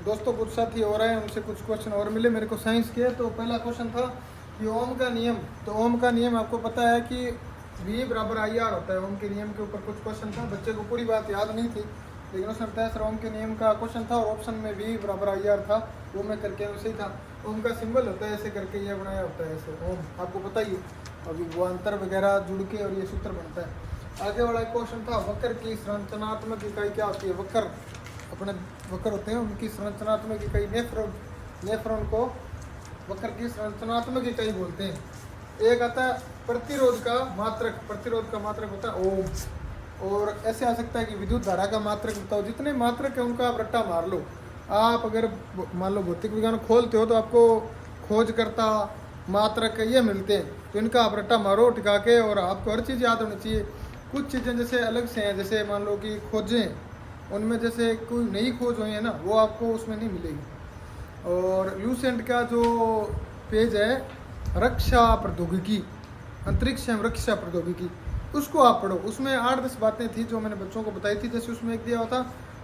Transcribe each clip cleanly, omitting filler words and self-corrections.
दोस्तों कुछ साथी हो रहे हैं, उनसे कुछ क्वेश्चन और मिले मेरे को साइंस के। तो पहला क्वेश्चन था कि ओम का नियम। तो ओम का नियम आपको पता है कि V बराबर IR होता है। ओम के नियम के ऊपर कुछ क्वेश्चन था, बच्चे को पूरी बात याद नहीं थी, लेकिन उसने बताया सर ओम के नियम का क्वेश्चन था और ऑप्शन में V बराबर IR था, वो मैं करके वैसे ही था। ओम का सिंबल होता है ऐसे करके, ये बनाया होता है ऐसे ओम, आपको पता ही है। अभी वो अंतर वगैरह जुड़ के और ये सूत्र बनता है। आगे वाला क्वेश्चन था वक्र की संरचनात्मक इकाई क्या होती है। वक्र अपने वक्र होते हैं, उनकी संरचनात्मक इकाई नेफ्रॉन को वक्र की संरचनात्मक इकाई बोलते हैं। एक आता है प्रतिरोध का मात्रक, प्रतिरोध का मात्रक होता है ओम। और ऐसे आ सकता है कि विद्युत धारा का मात्रक बताओ। जितने मात्रक है उनका आप रट्टा मार लो। आप अगर मान लो भौतिक विज्ञान खोलते हो तो आपको खोजकर्ता मात्रक ये मिलते हैं, तो इनका आप रट्टा मारो टिका के। और आपको हर चीज़ याद होनी चाहिए। कुछ चीज़ें जैसे अलग से हैं, जैसे मान लो कि खोजें, उनमें जैसे कोई नई खोज हुई है ना, वो आपको उसमें नहीं मिलेगी। और लूसेंट का जो पेज है रक्षा प्रौद्योगिकी, अंतरिक्ष एवं रक्षा प्रौद्योगिकी, उसको आप पढ़ो। उसमें 8-10 बातें थी जो मैंने बच्चों को बताई थी। जैसे उसमें एक दिया हुआ था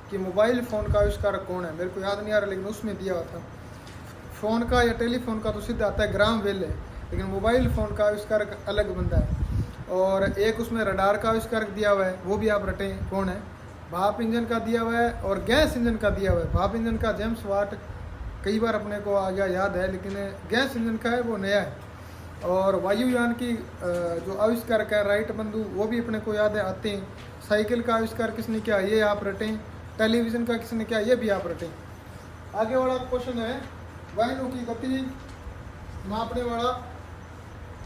कि मोबाइल फ़ोन का आविष्कारक कौन है, मेरे को याद नहीं आ रहा, लेकिन उसमें दिया हुआ था। फ़ोन का या टेलीफोन का तो सीधा आता है ग्राम बेल है, लेकिन मोबाइल फ़ोन का आविष्कारक अलग बंदा है। और एक उसमें रडार का आविष्कारक दिया हुआ है, वो भी आप रटें कौन है। भाप इंजन का दिया हुआ है और गैस इंजन का दिया हुआ है। भाप इंजन का जेम्स वाट कई बार अपने को आ गया याद है, लेकिन गैस इंजन का है वो नया है। और वायुयान की जो आविष्कारक है राइट बंधु, वो भी अपने को याद है, आते हैं। साइकिल का आविष्कार किसने किया, ये आप रटें। टेलीविज़न का किसने किया, ये भी आप रटें। आगे वाला क्वेश्चन है वाहनों की गति मापने वाला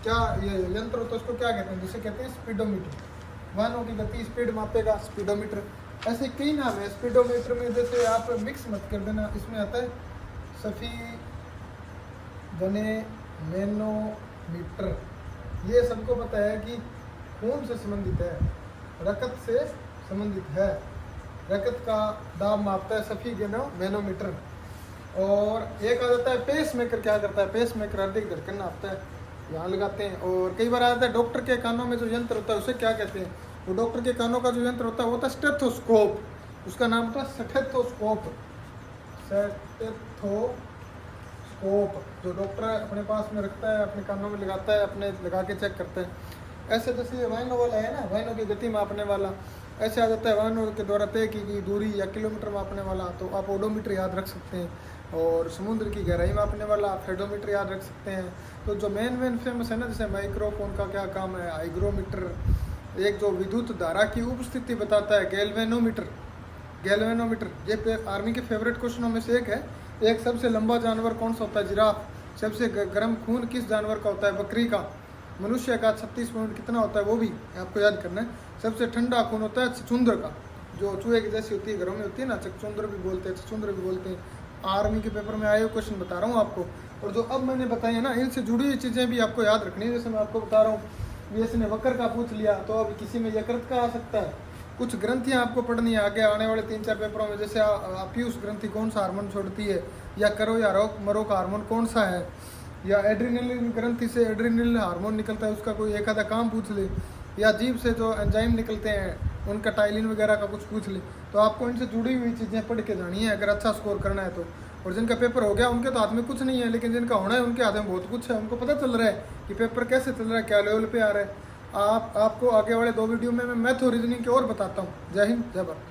क्या ये यंत्र होता है, उसको क्या कहते हैं, जिसे कहते हैं स्पीडोमीटर। वाहनों की गति स्पीड मापेगा स्पीडोमीटर। ऐसे कई नाम है स्पीडोमीटर में, जैसे आप मिक्स मत कर देना। इसमें आता है सफ़ी बने मैनोमीटर। ये सबको पता है कि खून से संबंधित है, रक्त से संबंधित है। रक्त का दाब मापता है सफ़ी गेनो मैनोमीटर। और एक आ जाता है पेस मेकर। क्या करता है पेस मेकर, हृदय धड़कन नापता है, यहाँ लगाते हैं। और कई बार आ जाता है डॉक्टर के कानों में जो यंत्र होता है उसे क्या कहते हैं। तो डॉक्टर के कानों का जो यंत्र होता है वो होता है स्टेथोस्कोप। उसका नाम होता है स्टेथोस्कोप। स्टेथोस्कोप जो डॉक्टर अपने पास में रखता है, अपने कानों में लगाता है, अपने लगा के चेक करता है। ऐसे जैसे वाहनों वाला है ना, वाहनों की गति मापने वाला, ऐसे आ जाता है वाहनों के द्वारा तय की गई दूरी या किलोमीटर मापने वाला, तो आप ओडोमीटर याद रख सकते हैं। और समुद्र की गहराई मापने वाला आप हेडोमीटर याद रख सकते हैं। तो जो मेन फेमस है ना, जैसे माइक्रोफोन का क्या काम है, हाइग्रोमीटर। एक जो विद्युत धारा की उपस्थिति बताता है गैल्वेनोमीटर। गैल्वेनोमीटर ये आर्मी के फेवरेट क्वेश्चनों में से एक है। एक सबसे लंबा जानवर कौन सा होता है, जिराफ। सबसे गर्म खून किस जानवर का होता है, बकरी का। मनुष्य का 36 मिनट कितना होता है, वो भी आपको याद करना है। सबसे ठंडा खून होता है चुचुंदर का, जो चूहे की जैसी होती है, घरों में होती है ना, चुचुंदर भी बोलते हैं, चुचुंदर भी बोलते हैं। आर्मी के पेपर में आए हुए क्वेश्चन बता रहा हूँ आपको। और जो अब मैंने बताई है ना, इनसे जुड़ी हुई चीज़ें भी आपको याद रखनी है। जैसे मैं आपको बता रहा हूँ, ये इसने वक्र का पूछ लिया, तो अब किसी में यकृत का आ सकता है। कुछ ग्रंथियाँ आपको पढ़नी है आगे आने वाले 3-4 पेपरों में। जैसे पीयूष ग्रंथि कौन सा हार्मोन छोड़ती है, या करो या रोक मरो का हार्मोन कौन सा है, या एड्रीनलिन ग्रंथि से एड्रीनलिन हार्मोन निकलता है, उसका कोई एक आधा काम पूछ ले। या जीभ से जो एंजाइम निकलते हैं उनका टाइलिन वगैरह का कुछ पूछ ले। तो आपको इनसे जुड़ी हुई चीज़ें पढ़ के जानी है अगर अच्छा स्कोर करना है तो। और जिनका पेपर हो गया उनके तो हाथ में कुछ नहीं है, लेकिन जिनका होना है उनके हाथ में बहुत कुछ है। उनको पता चल रहा है कि पेपर कैसे चल रहा है, क्या लेवल पे आ रहा है। आपको आगे वाले 2 वीडियो में मैं मैथ और रीजनिंग के और बताता हूँ। जय हिंद, जय भारत।